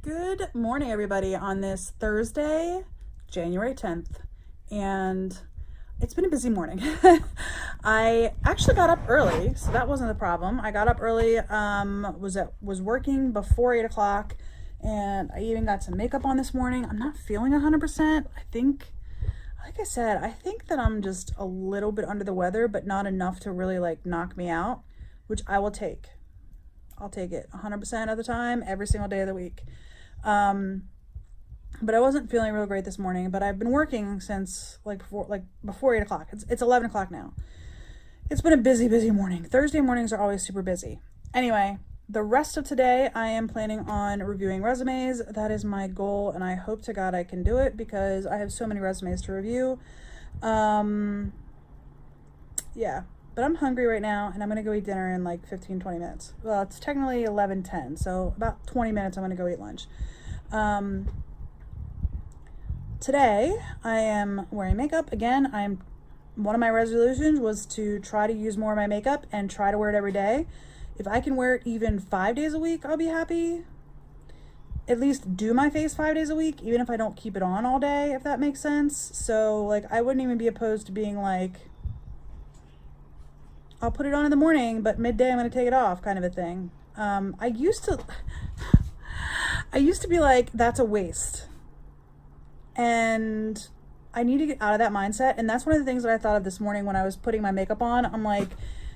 Good morning, everybody, on this Thursday, January 10th, and it's been a busy morning. I actually got up early, so that wasn't the problem. I got up early, was working before 8 o'clock, and I even got some makeup on this morning. I'm not feeling 100%. I think, like I said, I think that I'm just a little bit under the weather, but not enough to really like knock me out, which I will take. I'll take it 100% of the time, every single day of the week. But I wasn't feeling real great this morning, but I've been working since before 8 o'clock. It's 11 o'clock now. It's been a busy morning. Thursday mornings are always super busy. Anyway, the rest of today I am planning on reviewing resumes. That is my goal, and I hope to God I can do it because I have so many resumes to review. Yeah, but I'm hungry right now, and I'm gonna go eat dinner in like 15-20 minutes. Well, it's technically 11:10, so about 20 minutes I'm gonna go eat lunch. Today I am wearing makeup again. One of my resolutions was to try to use more of my makeup and try to wear it every day. If I can wear it even 5 days a week, I'll be happy. At least do my face 5 days a week, even if I don't keep it on all day, if that makes sense. So like I wouldn't even be opposed to being like, I'll put it on in the morning, but midday I'm going to take it off, kind of a thing. I used to be like, that's a waste. And I need to get out of that mindset. And that's one of the things that I thought of this morning when I was putting my makeup on. I'm like,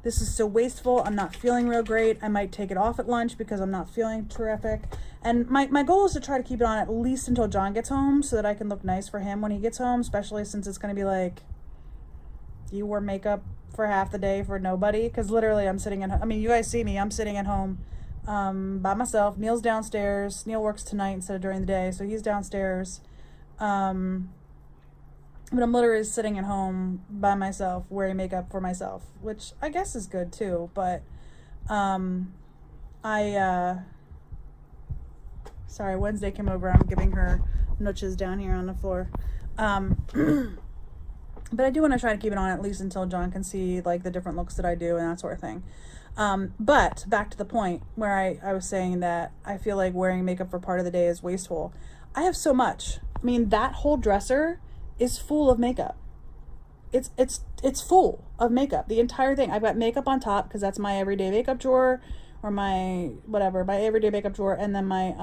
this is so wasteful. I'm not feeling real great. I might take it off at lunch because I'm not feeling terrific. And my goal is to try to keep it on at least until John gets home so that I can look nice for him when he gets home, especially since it's going to be like, you wore makeup for half the day for nobody, because literally I'm sitting at home. I mean, you guys see me, I'm sitting at home by myself. Neil's downstairs. Neil works tonight instead of during the day, so he's downstairs. But I'm literally sitting at home by myself wearing makeup for myself, which I guess is good too, but sorry, Wednesday came over. I'm giving her nooches down here on the floor. But I do want to try to keep it on at least until John can see like the different looks that I do and that sort of thing. But back to the point where I was saying that I feel like wearing makeup for part of the day is wasteful. I have so much. I mean, that whole dresser is full of makeup. It's full of makeup. The entire thing. I've got makeup on top because that's my everyday makeup drawer, or my everyday makeup drawer, and then my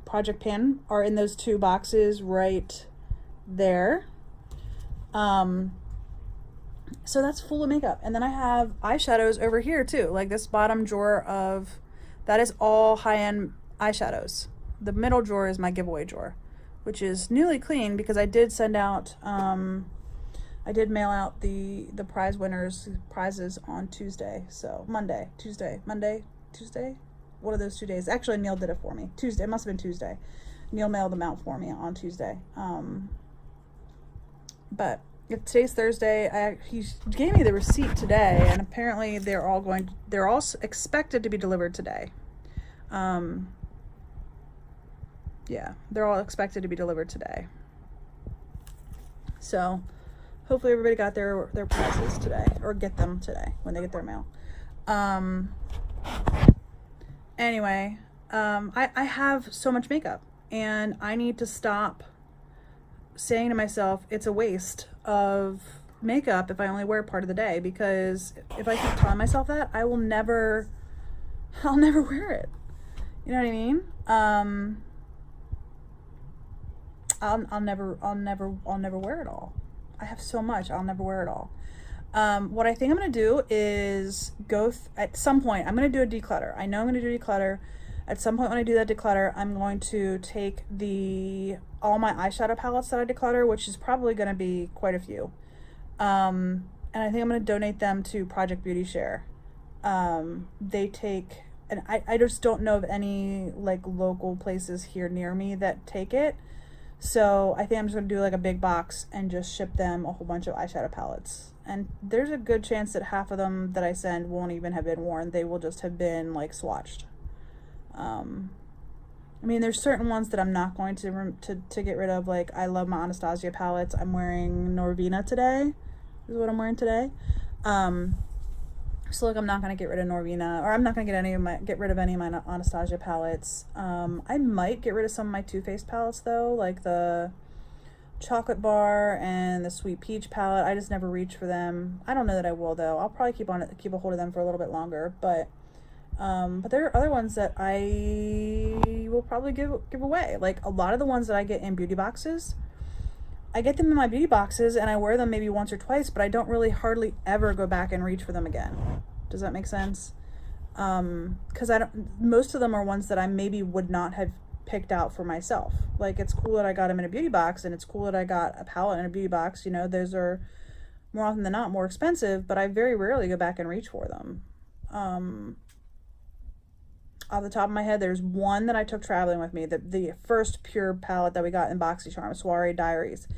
project pan are in those two boxes right there. So that's full of makeup. And then I have eyeshadows over here too. Like this bottom drawer that is all high-end eyeshadows. The middle drawer is my giveaway drawer, which is newly clean because I did send out, I did mail out the prize winners prizes on Tuesday. So Tuesday, one of those 2 days. Actually, Neil did it for me. Tuesday, it must have been Tuesday. Neil mailed them out for me on Tuesday. But if today's Thursday, he gave me the receipt today, and apparently they're all expected to be delivered today. Yeah, they're all expected to be delivered today. So hopefully everybody got their prizes today, or get them today when they get their mail. Anyway, I have so much makeup, and I need to stop saying to myself it's a waste of makeup if I only wear part of the day, because if I keep telling myself that, I'll never wear it. You know what I mean? I'll never wear it all. I have so much, I'll never wear it all. What I think I'm gonna do is at some point I'm gonna do a declutter. I know I'm gonna do a declutter. At some point when I do that declutter, I'm going to take all my eyeshadow palettes that I declutter, which is probably going to be quite a few. And I think I'm going to donate them to Project Beauty Share. They take, and I just don't know of any like local places here near me that take it. So I think I'm just going to do like a big box and just ship them a whole bunch of eyeshadow palettes. And there's a good chance that half of them that I send won't even have been worn. They will just have been like swatched. I mean, there's certain ones that I'm not going to get rid of. Like, I love my Anastasia palettes. I'm wearing Norvina today, is what I'm wearing today. So look, I'm not gonna get rid of Norvina, or I'm not gonna get rid of any of my Anastasia palettes. I might get rid of some of my Too Faced palettes though, like the chocolate bar and the sweet peach palette. I just never reach for them. I don't know that I will though. I'll probably keep a hold of them for a little bit longer, but there are other ones that I will probably give away. Like a lot of the ones that I get in beauty boxes, I get them in my beauty boxes and I wear them maybe once or twice, but I don't really hardly ever go back and reach for them again. Does that make sense? Because most of them are ones that I maybe would not have picked out for myself. Like, it's cool that I got them in a beauty box, and it's cool that I got a palette in a beauty box. You know, those are more often than not more expensive, but I very rarely go back and reach for them. Off the top of my head, there's one that I took traveling with me, the first pure palette that we got in BoxyCharm, Soiree Diaries.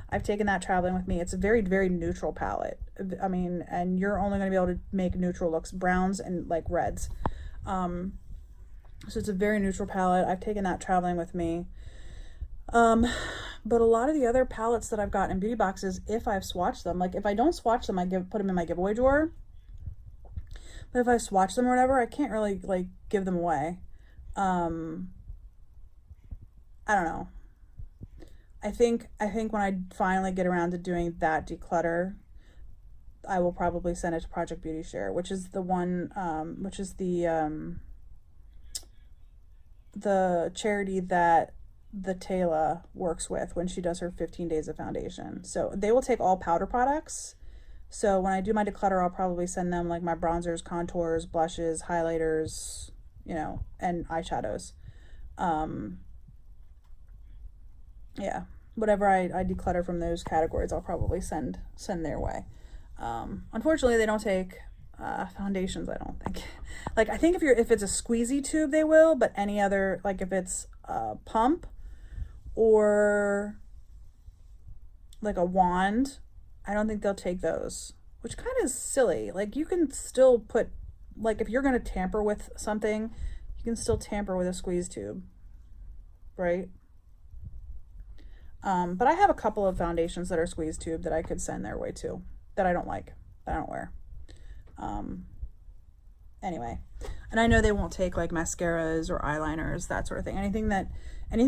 I've taken that traveling with me. It's a very, very neutral palette. I mean, and you're only going to be able to make neutral looks, browns and like reds. So it's a very neutral palette. I've taken that traveling with me. But a lot of the other palettes that I've gotten in beauty boxes, if I've swatched them, like if I don't swatch them, put them in my giveaway drawer. But if I swatch them or whatever, I can't really like give them away. I don't know. I think when I finally get around to doing that declutter, I will probably send it to Project Beauty Share, which is the one, which is the charity that the Taylor works with when she does her 15 days of foundation. So they will take all powder products. So when I do my declutter, I'll probably send them like my bronzers, contours, blushes, highlighters, you know, and eyeshadows. Yeah, whatever I declutter from those categories, I'll probably send their way. Unfortunately, they don't take foundations, I don't think. Like, I think if it's a squeezy tube, they will, but any other, like if it's a pump or like a wand, I don't think they'll take those, which kind of is silly. Like, you can still put, like, if you're going to tamper with something, you can still tamper with a squeeze tube, right? But I have a couple of foundations that are squeeze tube that I could send their way too, that I don't like, that I don't wear. Anyway, and I know they won't take like mascaras or eyeliners, that sort of thing. Anything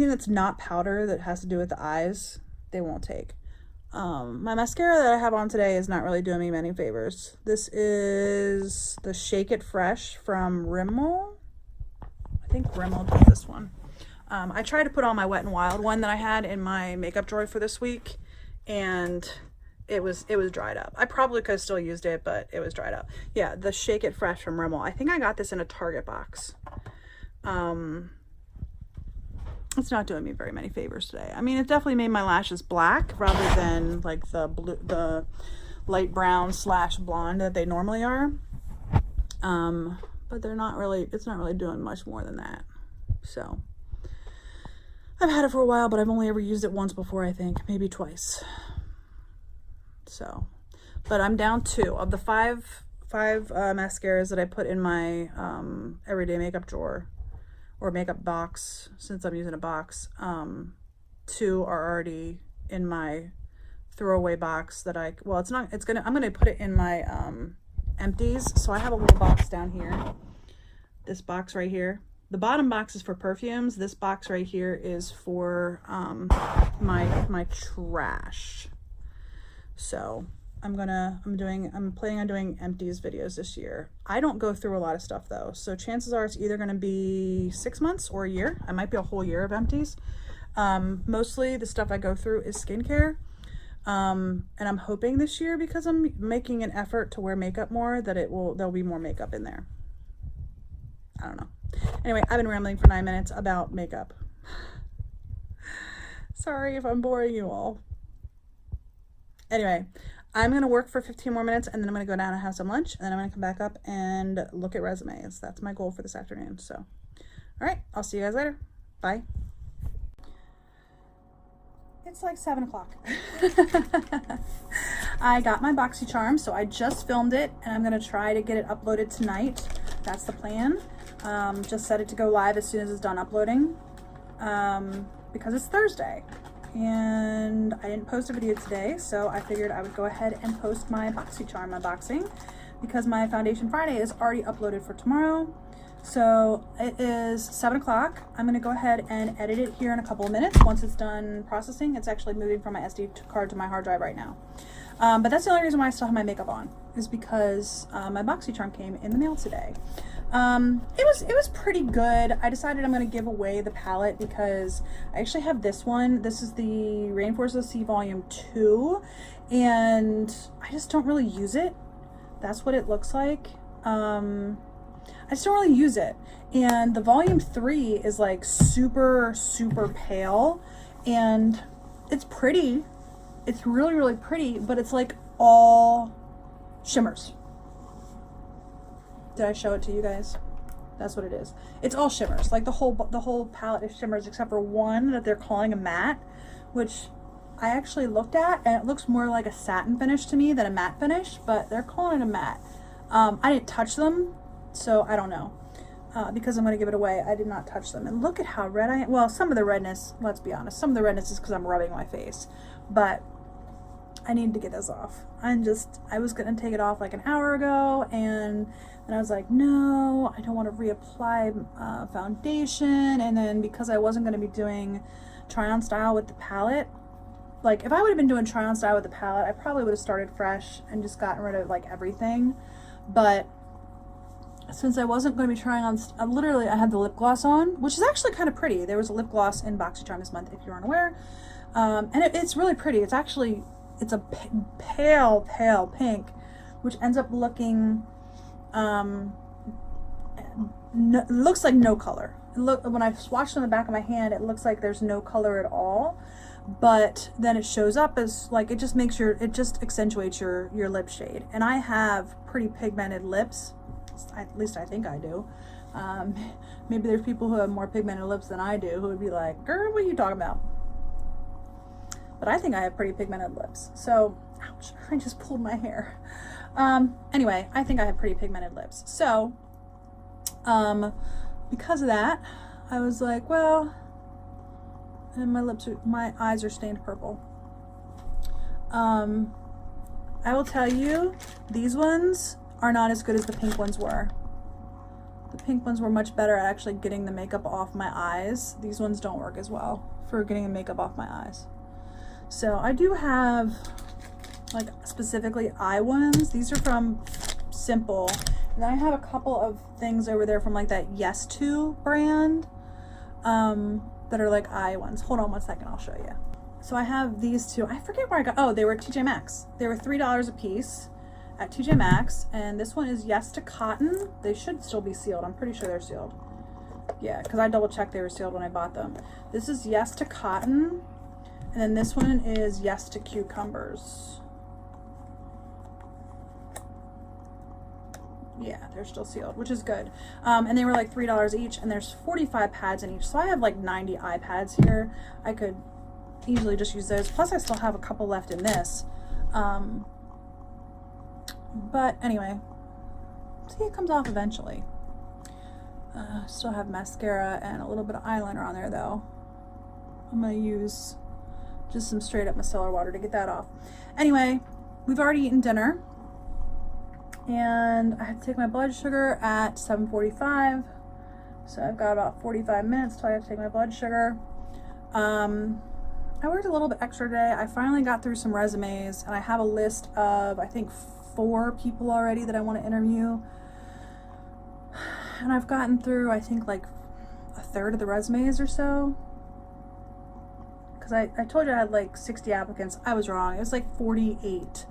that's not powder that has to do with the eyes, they won't take. My mascara that I have on today is not really doing me many favors. This is the Shake It Fresh from Rimmel. I think Rimmel did this one. I tried to put on my Wet n Wild one that I had in my makeup drawer for this week, and it was dried up. I probably could have still used it, but it was dried up. Yeah, the Shake It Fresh from Rimmel. I think I got this in a Target box. It's not doing me very many favors today. I mean, it definitely made my lashes black rather than like the light brown / blonde that they normally are. But it's not really doing much more than that. So I've had it for a while, but I've only ever used it once before, I think, maybe twice. So, but I'm down 2 of the five mascaras that I put in my everyday makeup drawer or makeup box, since I'm using a box. 2 are already in my throwaway box that I'm gonna put it in my empties. So I have a little box down here, this box right here. The bottom box is for perfumes. This box right here is for my trash. So I'm planning on doing empties videos this year. I don't go through a lot of stuff though, so chances are it's either going to be 6 months or a year. I might be a whole year of empties. Mostly the stuff I go through is skincare, and I'm hoping this year, because I'm making an effort to wear makeup more, that there'll be more makeup in there. I don't know. Anyway, I've been rambling for 9 minutes about makeup. Sorry if I'm boring you all. Anyway, I'm going to work for 15 more minutes, and then I'm going to go down and have some lunch, and then I'm going to come back up and look at resumes. That's my goal for this afternoon. So, all right, I'll see you guys later. Bye. It's like 7 o'clock. I got my BoxyCharm, so I just filmed it, and I'm going to try to get it uploaded tonight. That's the plan. Just set it to go live as soon as it's done uploading, because it's Thursday. And I didn't post a video today, so I figured I would go ahead and post my BoxyCharm unboxing. because my Foundation Friday is already uploaded for tomorrow. So it is 7 o'clock. I'm gonna go ahead and edit it here in a couple of minutes. Once it's done processing, it's actually moving from my SD card to my hard drive right now. But that's the only reason why I still have my makeup on, is because my BoxyCharm came in the mail today. It was pretty good. I decided I'm gonna give away the palette because I actually have this one. This is the Rainforest of the Sea Volume 2, and I just don't really use it. That's what it looks like. I just don't really use it. And the Volume 3 is like super, super pale, and it's pretty. It's really, really pretty, but it's like all shimmers. Did I show it to you guys? That's what it is. It's all shimmers. Like the whole palette is shimmers except for one that they're calling a matte, which I actually looked at, and it looks more like a satin finish to me than a matte finish, but they're calling it a matte. I didn't touch them, so I don't know. Because I'm going to give it away, I did not touch them. And look at how red I am. Well, some of the redness, let's be honest, some of the redness is because I'm rubbing my face. But I need to get this off. I was going to take it off like an hour ago, and then I was like, no, I don't want to reapply foundation. And then because I wasn't going to be doing try on style with the palette, like if I would have been doing try on style with the palette, I probably would have started fresh and just gotten rid of like everything. But since I wasn't going to be trying on, literally I had the lip gloss on, which is actually kind of pretty. There was a lip gloss in BoxyCharm this month, if you aren't aware. And it's really pretty. It's a pale, pale pink, which ends up looking, looks like no color. When I swatched on the back of my hand, it looks like there's no color at all. But then it shows up as like, it just accentuates your lip shade. And I have pretty pigmented lips. At least I think I do. Maybe there's people who have more pigmented lips than I do who would be like, girl, what are you talking about? But I think I have pretty pigmented lips. So, ouch, I just pulled my hair. Anyway, I think I have pretty pigmented lips. So, because of that, I was like, well, and my eyes are stained purple. I will tell you, these ones are not as good as the pink ones were. The pink ones were much better at actually getting the makeup off my eyes. These ones don't work as well for getting the makeup off my eyes. So I do have like specifically eye ones. These are from Simple. And then I have a couple of things over there from like that Yes To brand that are like eye ones. Hold on one second, I'll show you. So I have these two. I forget where I got, oh, they were TJ Maxx. They were $3 a piece at TJ Maxx, and this one is Yes to Cotton. They should still be sealed. I'm pretty sure they're sealed. Yeah, because I double checked they were sealed when I bought them. This is Yes to Cotton, and then this one is Yes to Cucumbers. Yeah, they're still sealed, which is good. And they were like $3 each, and there's 45 pads in each. So I have like 90 eye pads here. I could easily just use those. Plus I still have a couple left in this. But anyway, see, it comes off eventually. Still have mascara and a little bit of eyeliner on there though. I'm gonna use just some straight up micellar water to get that off. Anyway, we've already eaten dinner, and I had to take my blood sugar at 7:45. So I've got about 45 minutes till I have to take my blood sugar. I worked a little bit extra today. I finally got through some resumes, and I have a list of, I think, 4 people already that I want to interview. And I've gotten through, I think, like a third of the resumes or so. Because I told you I had like 60 applicants. I was wrong. It was like 48.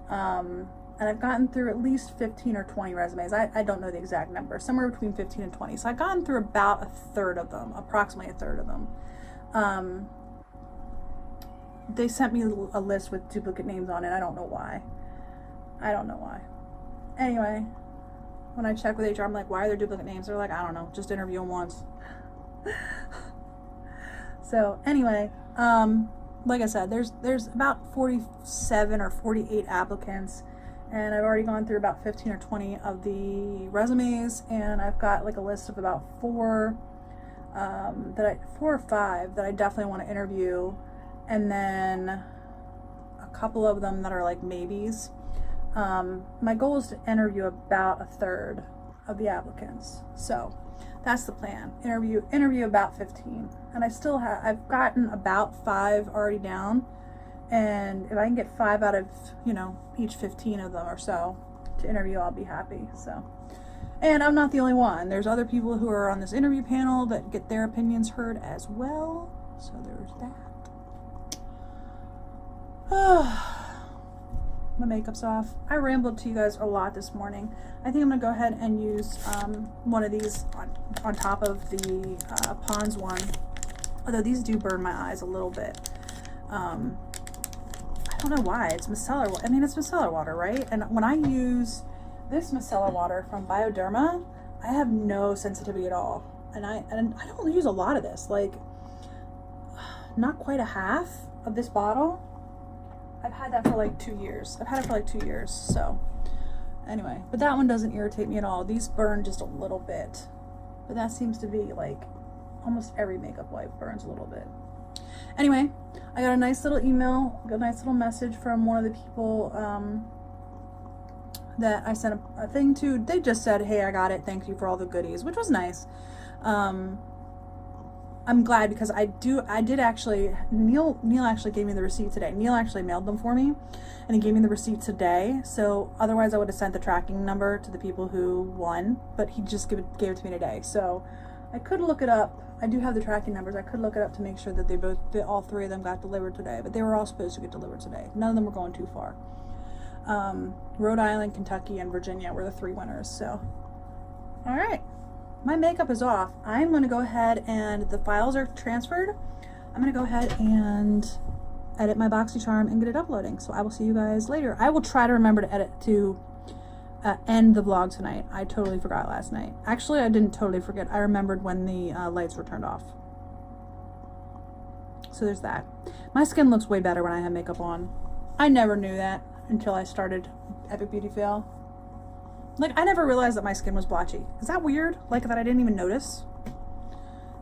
And I've gotten through at least 15 or 20 resumes. I don't know the exact number. Somewhere between 15 and 20. So I've gotten through about a third of them. Approximately a third of them. They sent me a list with duplicate names on it. I don't know why. Anyway, when I check with HR, I'm like, why are there duplicate names? They're like, I don't know, just interview them once. So anyway, like I said, there's about 47 or 48 applicants, and I've already gone through about 15 or 20 of the resumes, and I've got like a list of about 4 or 5 that I definitely want to interview, and then a couple of them that are like maybes. My goal is to interview about a third of the applicants. So that's the plan. Interview about 15. And I've gotten about 5 already down. And if I can get 5 out of, each 15 of them or so to interview, I'll be happy. So, and I'm not the only one. There's other people who are on this interview panel that get their opinions heard as well. So there's that. My makeup's off. I rambled to you guys a lot this morning. I think I'm gonna go ahead and use one of these on top of the Pond's one. Although these do burn my eyes a little bit. I don't know why. It's micellar. I mean, it's micellar water, right? And when I use this micellar water from Bioderma, I have no sensitivity at all. And I don't use a lot of this. Like, not quite a half of this bottle. I've had that for like 2 years. So anyway, but that one doesn't irritate me at all. These burn just a little bit, but that seems to be like almost every makeup wipe burns a little bit. Anyway, I got a nice little email, a nice little message from one of the people that I sent a thing to. They just said, hey, I got it, thank you for all the goodies, which was nice. I'm glad because I did actually, Neil actually gave me the receipt today. Neil actually mailed them for me and he gave me the receipt today. So otherwise I would have sent the tracking number to the people who won, but he just gave it to me today. So I could look it up. I do have the tracking numbers. I could look it up to make sure that all 3 of them got delivered today, but they were all supposed to get delivered today. None of them were going too far. Rhode Island, Kentucky, and Virginia were the 3 winners. So, all right. My makeup is off. I'm going to go ahead and the files are transferred. I'm going to go ahead and edit my BoxyCharm and get it uploading. So I will see you guys later. I will try to remember to end the vlog tonight. I totally forgot last night. Actually, I didn't totally forget. I remembered when the lights were turned off. So there's that. My skin looks way better when I have makeup on. I never knew that until I started Epic Beauty Fail. Like, I never realized that my skin was blotchy. Is that weird? Like, that I didn't even notice?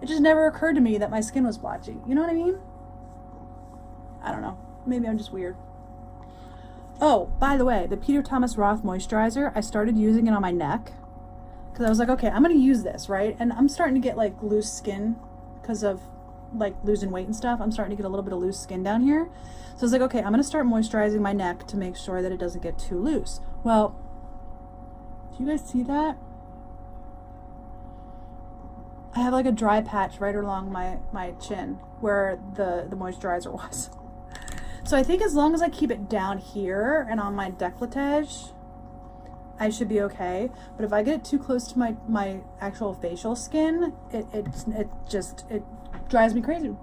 It just never occurred to me that my skin was blotchy. You know what I mean? I don't know. Maybe I'm just weird. Oh, by the way, the Peter Thomas Roth moisturizer, I started using it on my neck. Because I was like, okay, I'm going to use this, right? And I'm starting to get, like, loose skin because of, like, losing weight and stuff. I'm starting to get a little bit of loose skin down here. So I was like, okay, I'm going to start moisturizing my neck to make sure that it doesn't get too loose. Well, do you guys see that? I have like a dry patch right along my chin where the moisturizer was. So I think as long as I keep it down here and on my décolletage, I should be okay. But if I get it too close to my actual facial skin, it drives me crazy.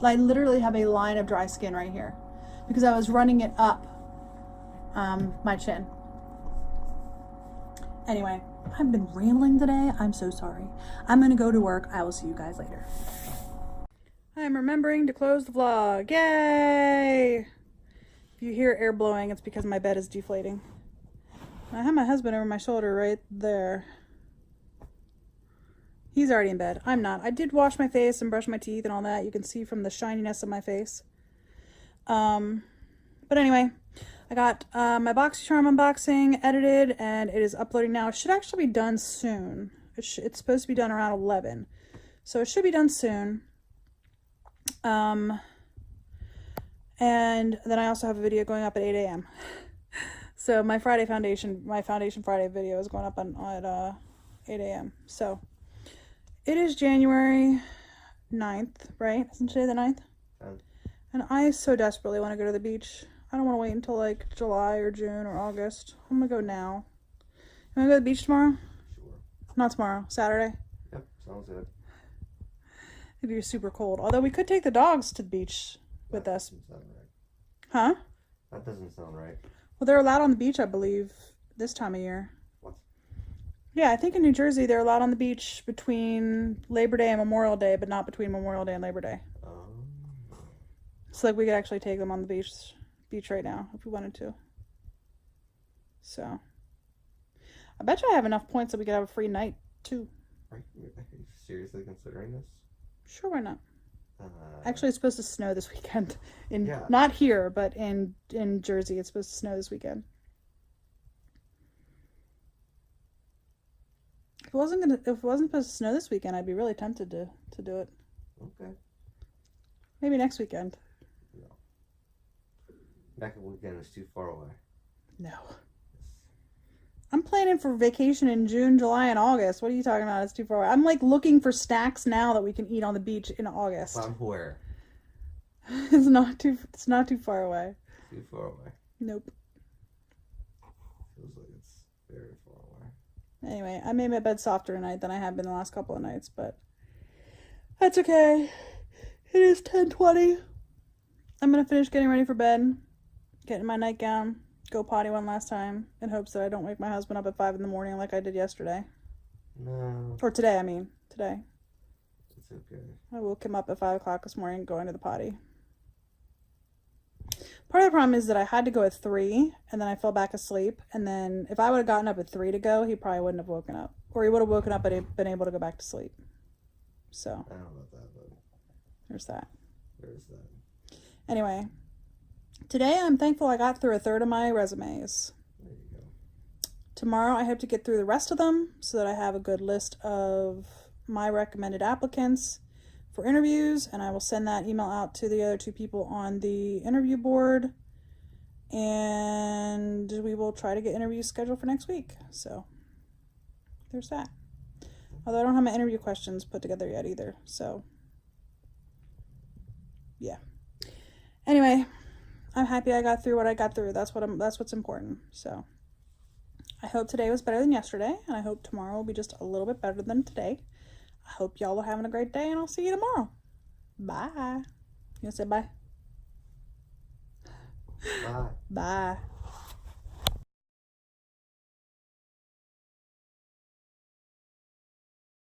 I literally have a line of dry skin right here because I was running it up my chin. Anyway, I've been rambling today. I'm so sorry. I'm going to go to work. I will see you guys later. I'm remembering to close the vlog. Yay! If you hear air blowing, it's because my bed is deflating. I have my husband over my shoulder right there. He's already in bed. I'm not. I did wash my face and brush my teeth and all that. You can see from the shininess of my face. But anyway, I got my BoxyCharm unboxing edited and it is uploading now. It should actually be done soon. It's supposed to be done around 11. So it should be done soon. And then I also have a video going up at 8 a.m. So my Foundation Friday video is going up at 8 a.m. So it is January 9th, right? Isn't today the 9th? And I so desperately want to go to the beach. I don't want to wait until like July or June or August. I'm going to go now. You want to go to the beach tomorrow? Sure. Not tomorrow. Saturday? Yep, sounds good. It'd be super cold. Although we could take the dogs to the beach with That us. doesn't sound right. Huh? That doesn't sound right. Well, they're allowed on the beach, I believe, this time of year. What? Yeah, I think in New Jersey they're allowed on the beach between Labor Day and Memorial Day, but not between Memorial Day and Labor Day. So like we could actually take them on the beach right now if we wanted to. So I bet you I have enough points that we could have a free night too. Are you seriously considering this? Sure, why not? Actually, it's supposed to snow this weekend. Yeah. Not here, but in Jersey, it's supposed to snow this weekend. if it wasn't supposed to snow this weekend, I'd be really tempted to do it. Okay. Maybe next weekend. No. Next weekend is too far away. No. I'm planning for vacation in June, July, and August. What are you talking about? It's too far away. I'm like looking for snacks now that we can eat on the beach in August. From where? It's not too far away. Too far away. Nope. Feels like it's very far away. Anyway, I made my bed softer tonight than I have been the last couple of nights, but that's okay. It is 10:20. I'm gonna finish getting ready for bed, getting my nightgown, go potty one last time, in hopes that I don't wake my husband up at 5 in the morning like I did yesterday. No. Or today, I mean. Today. It's okay. I woke him up at 5 o'clock this morning going to the potty. Part of the problem is that I had to go at 3, and then I fell back asleep, and then if I would have gotten up at 3 to go, he probably wouldn't have woken up. Or he would have woken up and been able to go back to sleep. So, I don't know about that, but there's that. there's that. Anyway, today I'm thankful I got through a third of my resumes. There you go. Tomorrow I hope to get through the rest of them so that I have a good list of my recommended applicants for interviews, and I will send that email out to the other 2 people on the interview board, and we will try to get interviews scheduled for next week. So there's that. Although I don't have my interview questions put together yet either, so yeah. Anyway, I'm happy I got through what I got through. That's what's important. So I hope today was better than yesterday, and I hope tomorrow will be just a little bit better than today. I hope y'all are having a great day, and I'll see you tomorrow. Bye. You gonna say bye? Bye. Bye.